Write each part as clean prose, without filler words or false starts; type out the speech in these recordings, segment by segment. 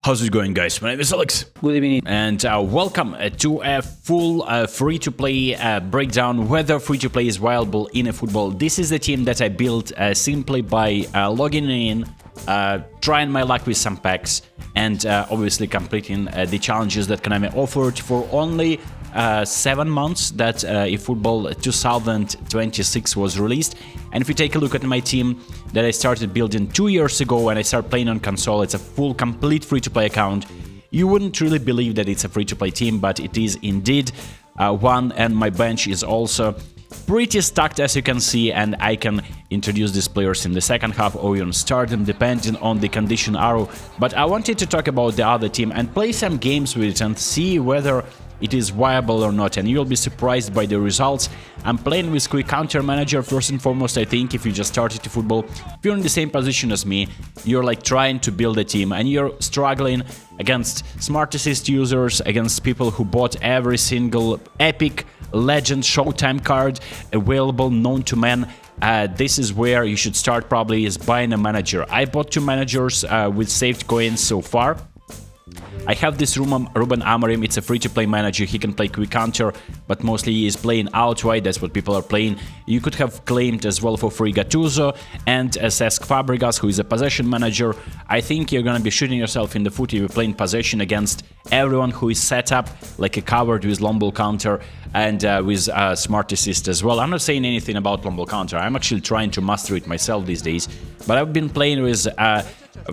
How's it going, guys? My name is Alex. Good evening. And welcome to a full free-to-play breakdown whether free-to-play is viable in eFootball. This is the team that I built simply by logging in, trying my luck with some packs, and obviously completing the challenges that Konami offered for only 7 months that eFootball 2026 was released. And if you take a look at my team that I started building 2 years ago and I started playing on console, it's a full complete free-to-play account. You wouldn't really believe that it's a free-to-play team, but it is indeed one, and my bench is also pretty stacked, as you can see, and I can introduce these players in the second half or even start them depending on the condition arrow. But I wanted to talk about the other team and play some games with it and see whether it is viable or not, and you'll be surprised by the results. I'm playing with Quick Counter Manager first and foremost. I think if you just started to football, if you're in the same position as me, you're like trying to build a team and you're struggling against smart assist users, against people who bought every single epic legend showtime card available known to man. This is where you should start, probably, is buying a manager. I bought 2 managers with saved coins so far. I have this Ruben Amorim. It's a free-to-play manager. He can play quick counter, but mostly he is playing outright. That's what people are playing. You could have claimed as well for free Gattuso and Cesc Fabregas, who is a possession manager. I think you're gonna be shooting yourself in the foot if you're playing possession against everyone who is set up like a coward with long ball counter and with smart assist as well. I'm not saying anything about long ball counter. I'm actually trying to master it myself these days, but I've been playing with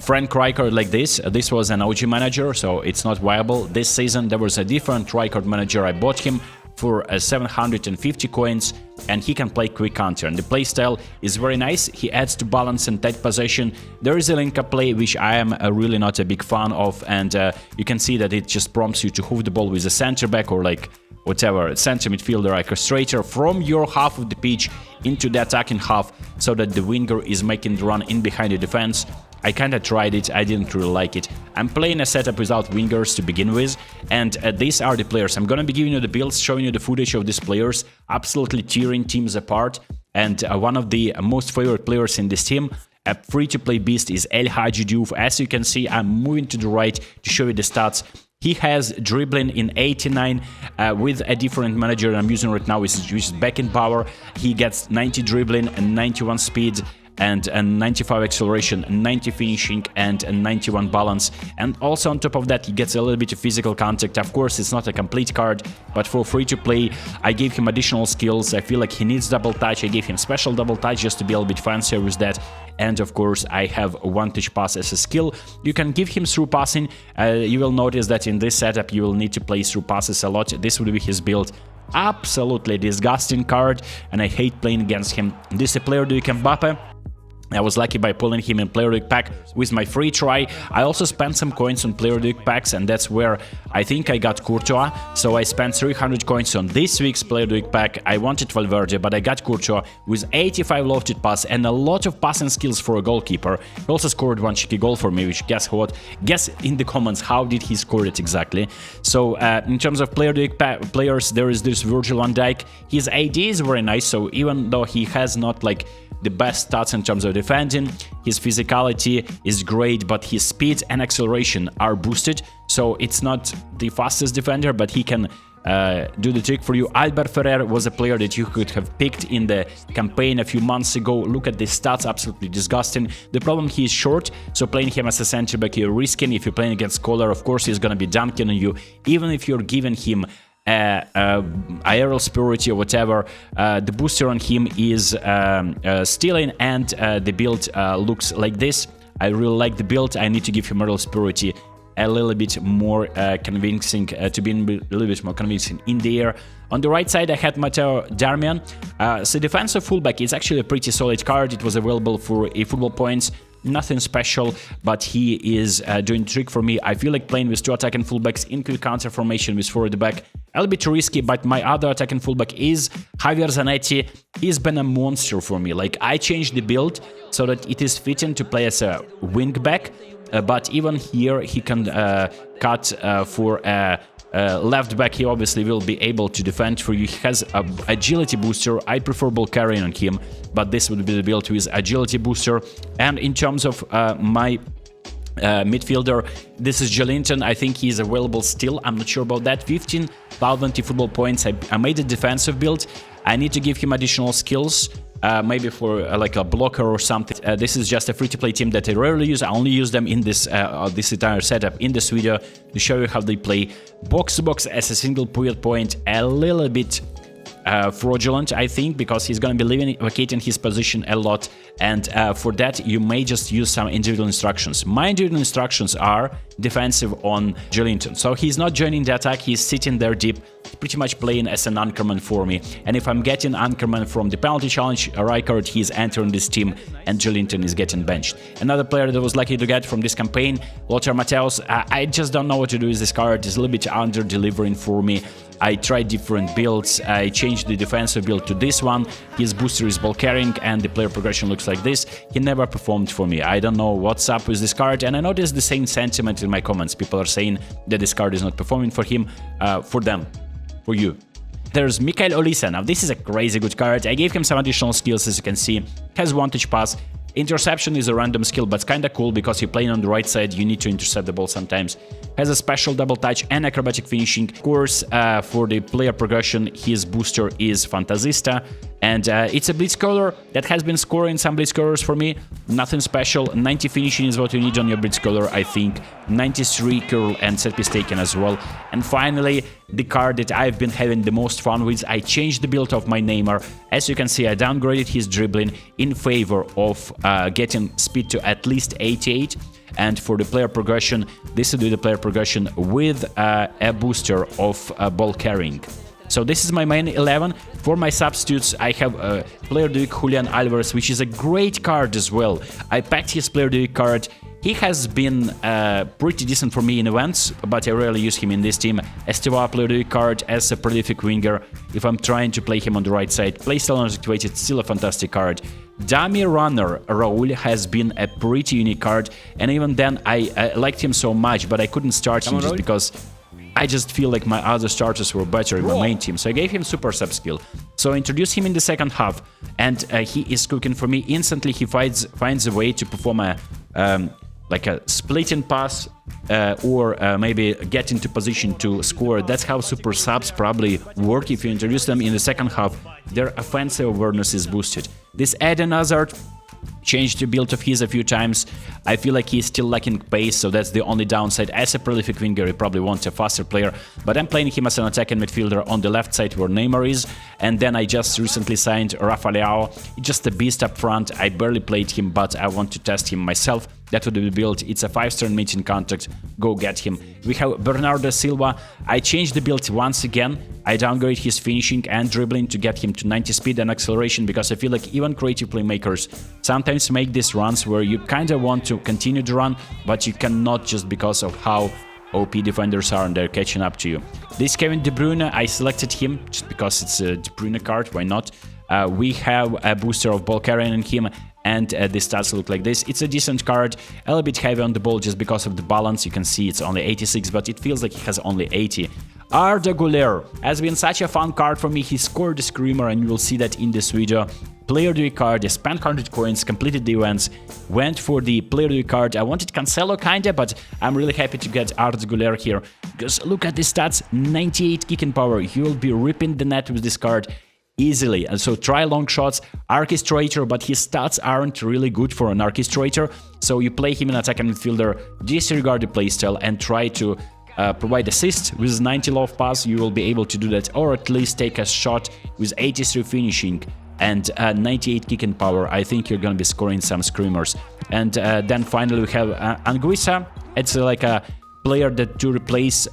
Frank Rijkaard like this. This was an OG manager, so it's not viable. This season there was a different Rijkaard manager. I bought him for 750 coins, and he can play quick counter, and the playstyle is very nice. He adds to balance and tight possession. There is a link-up play which I am really not a big fan of, and you can see that it just prompts you to hoof the ball with a center back or like whatever, center midfielder, like a straighter from your half of the pitch into the attacking half, so that the winger is making the run in behind the defense. I kinda tried it, I didn't really like it. I'm playing a setup without wingers to begin with, and these are the players. I'm gonna be giving you the builds, showing you the footage of these players, absolutely tearing teams apart. And one of the most favorite players in this team, a free-to-play beast, is El Hadji Diouf. As you can see, I'm moving to the right to show you the stats. He has dribbling in 89 with a different manager I'm using right now, which is back in power. He gets 90 dribbling and 91 speed, and 95 acceleration, 90 finishing, and 91 balance. And also on top of that, he gets a little bit of physical contact. Of course, it's not a complete card, but for free to play, I gave him additional skills. I feel like he needs double touch. I gave him special double touch just to be a little bit fancier with that. And of course, I have one touch pass as a skill. You can give him through passing. You will notice that in this setup, you will need to play through passes a lot. This would be his build. Absolutely disgusting card, and I hate playing against him. This is a player Diouf Mbappe. I was lucky by pulling him in Player Duke pack with my free try. I also spent some coins on Player Duke packs, and that's where I think I got Courtois. So I spent 300 coins on this week's Player Duke pack. I wanted Valverde, but I got Courtois with 85 lofted pass and a lot of passing skills for a goalkeeper. He also scored one cheeky goal for me, which guess what? Guess in the comments how did he score it exactly. So in terms of Player Duke players, there is this Virgil van Dijk. His AD is very nice, so even though he has not like the best stats in terms of defending, his physicality is great, but his speed and acceleration are boosted, so it's not the fastest defender, but he can do the trick for you. Albert Ferrer was a player that you could have picked in the campaign a few months ago. Look at the stats, absolutely disgusting. The problem, he is short, so playing him as a center back, you're risking. If you're playing against Guler, of course he's gonna be dunking on you, even if you're giving him aerial superiority or whatever. The booster on him is stealing, and the build looks like this. I really like the build. I need to give him aerial superiority a little bit more convincing, to be a little bit more convincing in the air. On the right side, I had Matthaus Darmian. So defensive fullback is actually a pretty solid card. It was available for eFootball points. Nothing special, but he is doing the trick for me. I feel like playing with 2 attacking fullbacks in quick counter formation with 4 at the back. A little bit risky, but my other attacking fullback is Javier Zanetti. He's been a monster for me. Like, I changed the build so that it is fitting to play as a wing back, but even here he can cut for left back. He obviously will be able to defend for you. He has an agility booster. I prefer ball carrying on him, but this would be the build with agility booster. And in terms of my midfielder. This is Joelinton. I think he's available still. I'm not sure about that. 15,000 eFootball points. I made a defensive build. I need to give him additional skills. Maybe for like a blocker or something. This is just a free-to-play team that I rarely use. I only use them in this this entire setup in this video to show you how they play. Box-to-box as a single point, a little bit fraudulent, I think, because he's going to be vacating his position a lot, and for that you may just use some individual instructions. My individual instructions are defensive on Joelinton, so he's not joining the attack, he's sitting there deep, pretty much playing as an anchorman for me, and if I'm getting anchorman from the penalty challenge, Rijkaard, he's entering this team and Joelinton is getting benched. Another player that was lucky to get from this campaign, Matthaus. I just don't know what to do with this card. It's a little bit under-delivering for me. I tried different builds. I changed the defensive build to this one. His booster is ball carrying and the player progression looks like this. He never performed for me. I don't know what's up with this card, and I noticed the same sentiment in my comments. People are saying that this card is not performing for him, for them, for you. There's Olise. Now this is a crazy good card. I gave him some additional skills, as you can see. Has one touch pass. Interception is a random skill, but it's kinda cool because you're playing on the right side, you need to intercept the ball sometimes. Has a special double touch and acrobatic finishing. Of course, for the player progression, his booster is Fantasista. And it's a blitzcaller that has been scoring some blitzcallers for me. Nothing special. 90 finishing is what you need on your blitzcaller, I think. 93 curl and set piece taken as well. And finally, the card that I've been having the most fun with, I changed the build of my Neymar. As you can see, I downgraded his dribbling in favor of getting speed to at least 88. And for the player progression, this will do the player progression with a booster of ball carrying. So this is my main 11. For my substitutes, I have player Diouf, Guler, Alvarez, which is a great card as well. I packed his player Diouf card. He has been pretty decent for me in events, but I rarely use him in this team. Estiva player Diouf card as a prolific winger. If I'm trying to play him on the right side, playstyle unactivated, still a fantastic card. Dummy runner Raul has been a pretty unique card, and even then I liked him so much, but I couldn't start him just because I just feel like my other starters were better in my main team, so I gave him super sub skill. So I introduced him in the second half, and he is cooking for me. Instantly he finds a way to perform a like a splitting pass or maybe get into position to score. That's how super subs probably work. If you introduce them in the second half, their offensive awareness is boosted. This Eden Hazard changed the build of his a few times. I feel like he's still lacking pace, so that's the only downside. As a prolific winger, he probably wants a faster player, but I'm playing him as an attacking midfielder on the left side where Neymar is, and then I just recently signed Rafael, just a beast up front. I barely played him, but I want to test him myself. That would be the build. It's a 5-star meeting contract. Go get him. We have Bernardo Silva. I changed the build once again. I downgrade his finishing and dribbling to get him to 90 speed and acceleration, because I feel like even creative playmakers sometimes make these runs where you kind of want to continue the run, but you cannot just because of how OP defenders are and they're catching up to you. This Kevin De Bruyne, I selected him just because it's a De Bruyne card, why not? We have a booster of ball carrying in him, and the stats look like this. It's a decent card, a little bit heavy on the ball just because of the balance. You can see it's only 86, but it feels like he has only 80. Guler has been such a fun card for me. He scored the screamer, and you will see that in this video. Player Diouf card, I spent 100 coins, completed the events, went for the Player Diouf card. I wanted Cancelo kinda, but I'm really happy to get Guler here, because look at the stats, 98 kicking power. You will be ripping the net with this card easily. And so try long shots, orchestrator, but his stats aren't really good for an orchestrator. So you play him in attacking midfielder, disregard the playstyle, and try to provide assist with 90 love pass. You will be able to do that, or at least take a shot with 83 finishing and 98 kicking power. I think you're gonna be scoring some screamers. And then finally we have Anguissa. It's like a player that to replace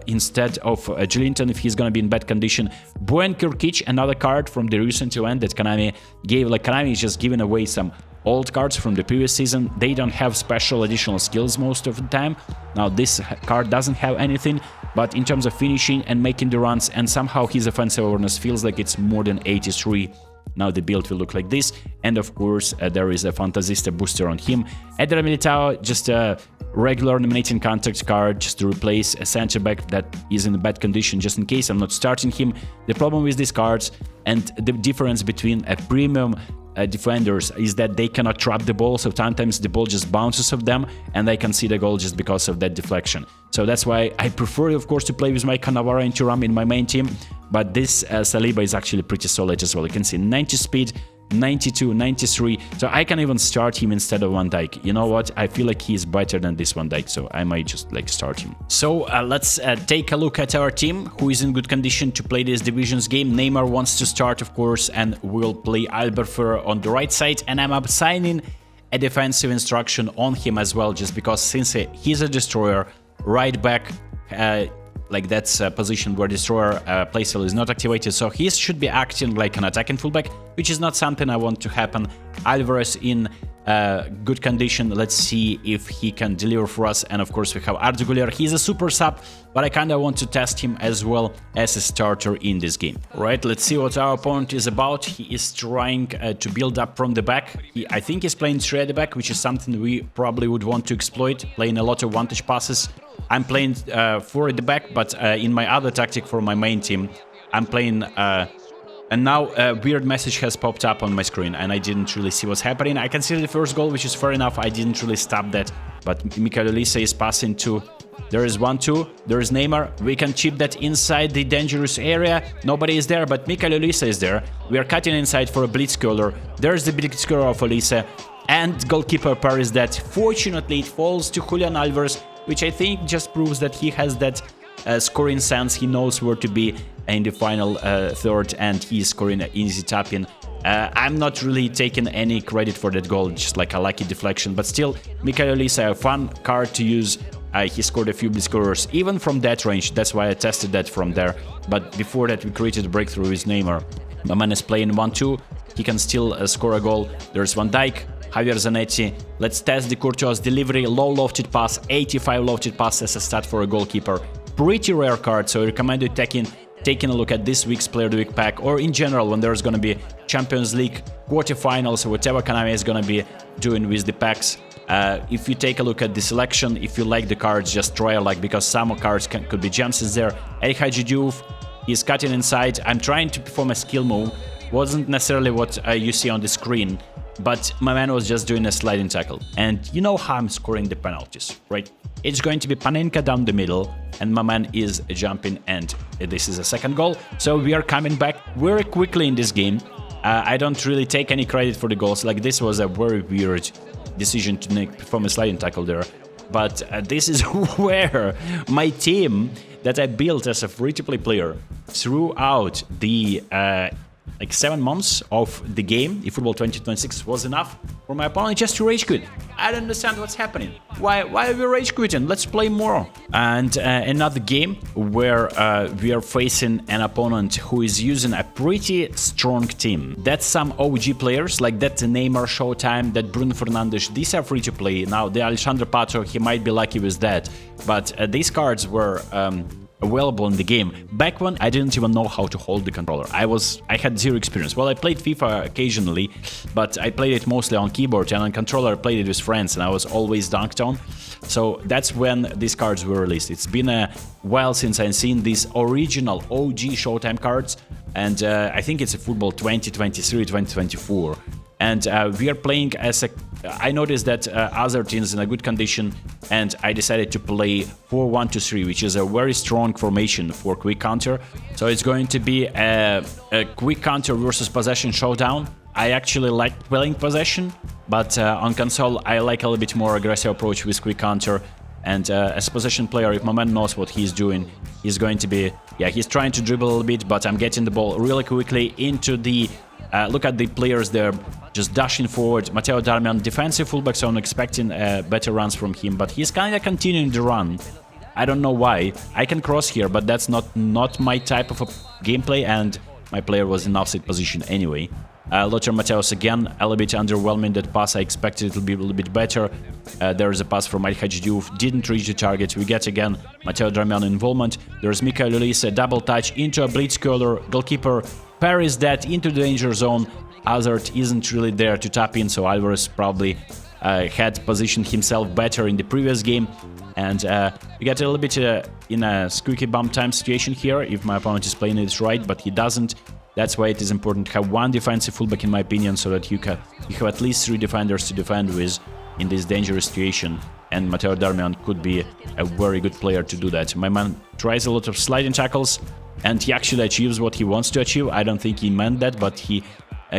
instead of Joelinton if he's gonna be in bad condition. Bojan Kirkic, another card from the recent event that Konami gave. Like, Konami is just giving away some old cards from the previous season. They don't have special additional skills most of the time. Now this card doesn't have anything, but in terms of finishing and making the runs, and somehow his offensive awareness feels like it's more than 83. Now the build will look like this, and of course there is a Fantasista booster on him. Eder Militao, just a regular nominating contact card, just to replace a center back that is in a bad condition, just in case I'm not starting him. The problem with these cards, and the difference between a premium defenders is that they cannot trap the ball, so sometimes the ball just bounces off them and they can see the goal just because of that deflection. So that's why I prefer, of course, to play with my Cannavaro and Thuram in my main team, but this Saliba is actually pretty solid as well. You can see 90 speed, 92, 93, so I can even start him instead of Van Dijk. You know what, I feel like he's better than this Van Dijk, so I might just like start him. So let's take a look at our team, who is in good condition to play this divisions game. Neymar wants to start, of course, and we'll play Ferrer on the right side, and I'm assigning a defensive instruction on him as well, just because since he's a destroyer, right back, like that's a position where destroyer playstyle is not activated, so he should be acting like an attacking fullback, which is not something I want to happen. Alvarez in good condition, let's see if he can deliver for us. And of course we have Guler, he's a super sub, but I kinda want to test him as well as a starter in this game. Right, let's see what our opponent is about. He is trying to build up from the back. I think he's playing 3 at the back, which is something we probably would want to exploit, playing a lot of one-touch passes. I'm playing 4 at the back, but in my other tactic for my main team, I'm playing... and now a weird message has popped up on my screen, and I didn't really see what's happening. I can see the first goal, which is fair enough. I didn't really stop that, but Olise is passing to... There is 1-2, there is Neymar. We can chip that inside the dangerous area. Nobody is there, but Olise is there. We are cutting inside for a blitz curler. There's the blitz curler of Olise, and goalkeeper Ferrer that. Fortunately, it falls to Julian Alvarez, which I think just proves that he has that scoring sense. He knows where to be in the final third, and he's scoring an easy tap-in. I'm not really taking any credit for that goal, just like a lucky deflection, but still, Olise, a fun card to use. He scored a few scorers, even from that range. That's why I tested that from there. But before that, we created a breakthrough with Neymar. My man is playing 1-2. He can still score a goal. There's Van Dijk, Javier Zanetti. Let's test the Courtois delivery, low lofted pass, 85 lofted pass as a stat for a goalkeeper. Pretty rare card, so I recommend you taking a look at this week's Player of the Week pack, or in general when there's gonna be Champions League quarterfinals or whatever Konami is gonna be doing with the packs. If you take a look at the selection, if you like the cards, just try a like, because some cards could be gems in there. Diouf, he's cutting inside. I'm trying to perform a skill move. Wasn't necessarily what you see on the screen, but my man was just doing a sliding tackle. And you know how I'm scoring the penalties, right? It's going to be Panenka down the middle, and my man is jumping, and this is a second goal. So we are coming back very quickly in this game. I don't really take any credit for the goals. Like, this was a very weird decision to perform a sliding tackle there. But this is where my team that I built as a free-to-play player throughout the like 7 months of the game, eFootball 2026, was enough for my opponent just to rage quit. I don't understand what's happening. Why are we rage quitting? Let's play more. And another game where we are facing an opponent who is using a pretty strong team. That's some OG players, like that Neymar Showtime, that Bruno Fernandes. These are free to play. Now the Alexandre Pato, he might be lucky with that, but these cards were available in the game. Back when I didn't even know how to hold the controller. I had zero experience. Well, I played FIFA occasionally, but I played it mostly on keyboard, and on controller I played it with friends, and I was always dunked on. So that's when these cards were released. It's been a while since I've seen these original OG Showtime cards, and I think it's a football 2023-2024. And we are playing as a... I noticed that other teams in a good condition, and I decided to play 4-1-2-3, which is a very strong formation for quick counter. So it's going to be a quick counter versus possession showdown. I actually like playing possession, but on console I like a little bit more aggressive approach with quick counter. And as a possession player, if my man knows what he's doing, he's going to be... Yeah, he's trying to dribble a little bit, but I'm getting the ball really quickly into the... look at the players there, just dashing forward. Matteo Darmian, defensive fullback, so I'm expecting better runs from him, but he's kind of continuing the run. I don't know why. I can cross here, but that's not my type of a gameplay, and my player was in offside position anyway. Lothar Matthaus again, a little bit underwhelming that pass. I expected it will be a little bit better. There is a pass from Diouf, didn't reach the target. We get again Matteo Darmian involvement. There's Olise, double touch into a blitz curler. Goalkeeper parries that into the danger zone. Hazard isn't really there to tap in, so Alvarez probably had positioned himself better in the previous game. And we get a little bit in a squeaky bum time situation here if my opponent is playing it right, but he doesn't. That's why it is important to have one defensive fullback, in my opinion, so that you have at least 3 defenders to defend with in this dangerous situation. And Matteo Darmian could be a very good player to do that. My man tries a lot of sliding tackles, and he actually achieves what he wants to achieve. I don't think he meant that, but he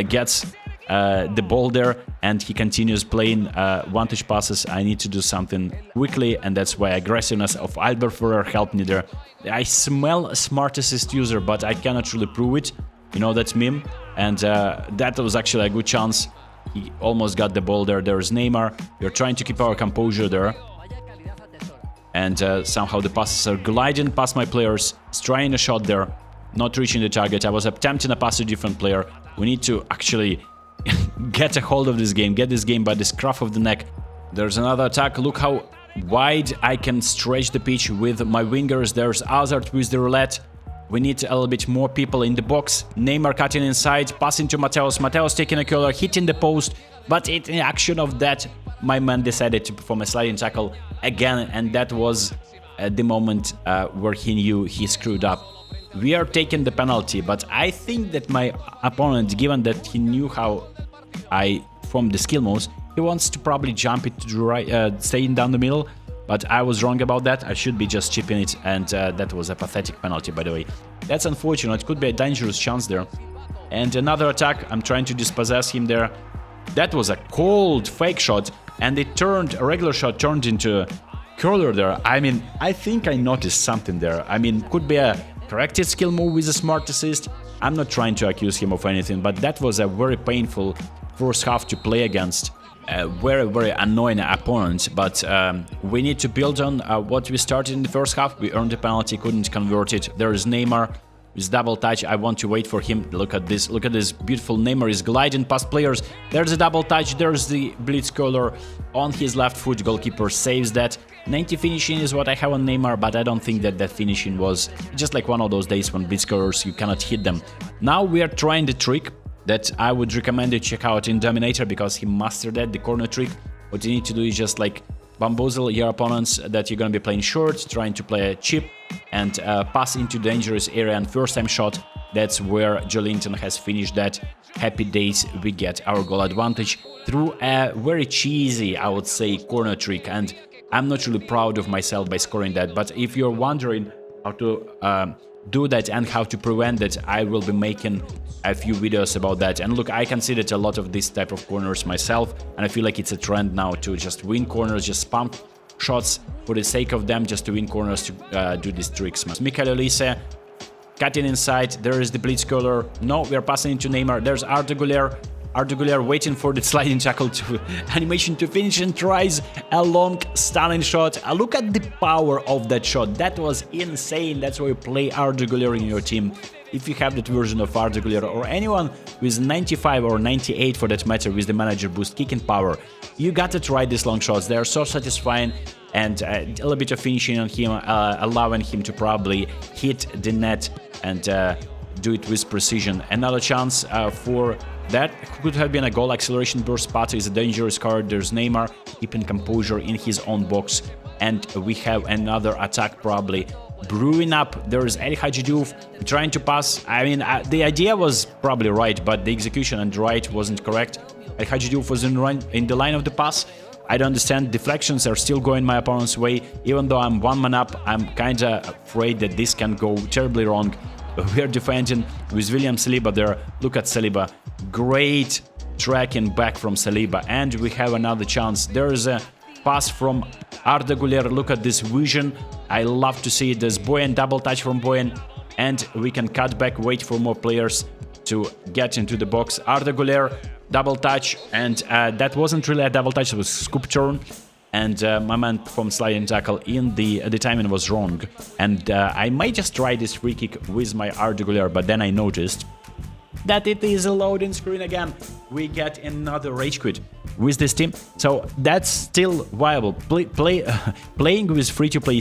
gets the ball there, and he continues playing one-touch passes. I need to do something quickly, and that's why aggressiveness of Albert Ferrer helped me there. I smell a smart assist user, but I cannot really prove it. You know, that's meme, and that was actually a good chance. He almost got the ball there. There's Neymar. We're trying to keep our composure there. And somehow the passes are gliding past my players. He's trying a shot there, not reaching the target. I was attempting a pass to a different player. We need to actually get a hold of this game, get this game by the scruff of the neck. There's another attack. Look how wide I can stretch the pitch with my wingers. There's Hazard with the roulette. We need a little bit more people in the box. Neymar cutting inside, passing to Matthaus. Matthaus taking a curler, hitting the post. But in action of that, my man decided to perform a sliding tackle again. And that was the moment where he knew he screwed up. We are taking the penalty, but I think that my opponent, given that he knew how I formed the skill moves, he wants to probably jump it to the right, staying down the middle. But I was wrong about that. I should be just chipping it, and that was a pathetic penalty, by the way. That's unfortunate. It could be a dangerous chance there. And another attack. I'm trying to dispossess him there. That was a cold fake shot, and it turned, a regular shot turned into a curler there. I mean, I think I noticed something there. I mean, could be a corrected skill move with a smart assist. I'm not trying to accuse him of anything, but that was a very painful first half to play against. Very annoying opponent, but we need to build on what we started in the first half. We earned the penalty, couldn't convert it. There is Neymar with double touch. I want to wait for him. Look at this beautiful Neymar is gliding past players. There's a double touch, there's the blitz curler on his left foot. Goalkeeper saves that. 90 finishing is what I have on Neymar, but I don't think that finishing was just like one of those days when blitz curlers you cannot hit them. Now we are trying the trick that I would recommend you check out in Dominator, because he mastered that, the corner trick. What you need to do is just like bamboozle your opponents that you're gonna be playing short, trying to play a chip and pass into dangerous area, and first time shot, that's where Joelinton has finished that. Happy days, we get our goal advantage through a very cheesy, I would say, corner trick, and I'm not really proud of myself by scoring that, but if you're wondering how to do that and how to prevent that, I will be making a few videos about that. And look, I considered a lot of this type of corners myself, and I feel like it's a trend now to just win corners, just spam shots for the sake of them, just to win corners, to do these tricks. Michael Olise cutting inside, there is the blitz curler. No, we are passing into Neymar. There's Guler. Guler waiting for the sliding tackle to animation to finish, and tries a long stunning shot. Look at the power of that shot. That was insane. That's why you play Guler in your team. If you have that version of Guler, or anyone with 95 or 98 for that matter with the manager boost kicking power, you gotta try these long shots. They are so satisfying, and a little bit of finishing on him, allowing him to probably hit the net and do it with precision. Another chance for that could have been a goal. Acceleration burst spot is a dangerous card. There's Neymar keeping composure in his own box, and we have another attack probably brewing up. There's El Hadji Diouf trying to pass. I mean, the idea was probably right, but the execution and right wasn't correct. El Hadji Diouf was in the line of the pass. I don't understand. Deflections are still going my opponent's way. Even though I'm one man up, I'm kinda afraid that this can go terribly wrong. We're defending with William Saliba there. Look at Saliba. Great tracking back from Saliba. And we have another chance. There's a pass from Guler. Look at this vision. I love to see it. There's Boyan, double touch from Boyan. And we can cut back, wait for more players to get into the box. Guler, double touch. And that wasn't really a double touch. It was scoop turn. And my man performed sliding tackle in the timing was wrong. And I might just try this free kick with my Guler, but then I noticed that it is a loading screen again. We get another rage quit with this team, so that's still viable. Playing with free-to-play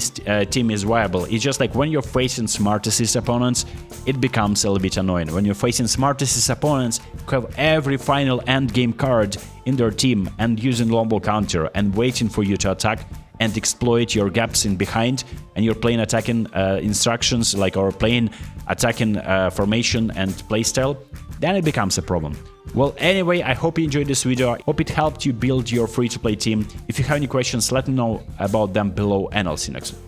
team is viable. It's just like when you're facing smart assist opponents, it becomes a little bit annoying. When you're facing smart assist opponents who have every final end game card in their team and using long ball counter and waiting for you to attack, and exploit your gaps in behind, and you're playing attacking instructions like or playing attacking formation and playstyle, then it becomes a problem. Well, anyway, I hope you enjoyed this video. I hope it helped you build your free-to-play team. If you have any questions, let me know about them below, and I'll see you next time.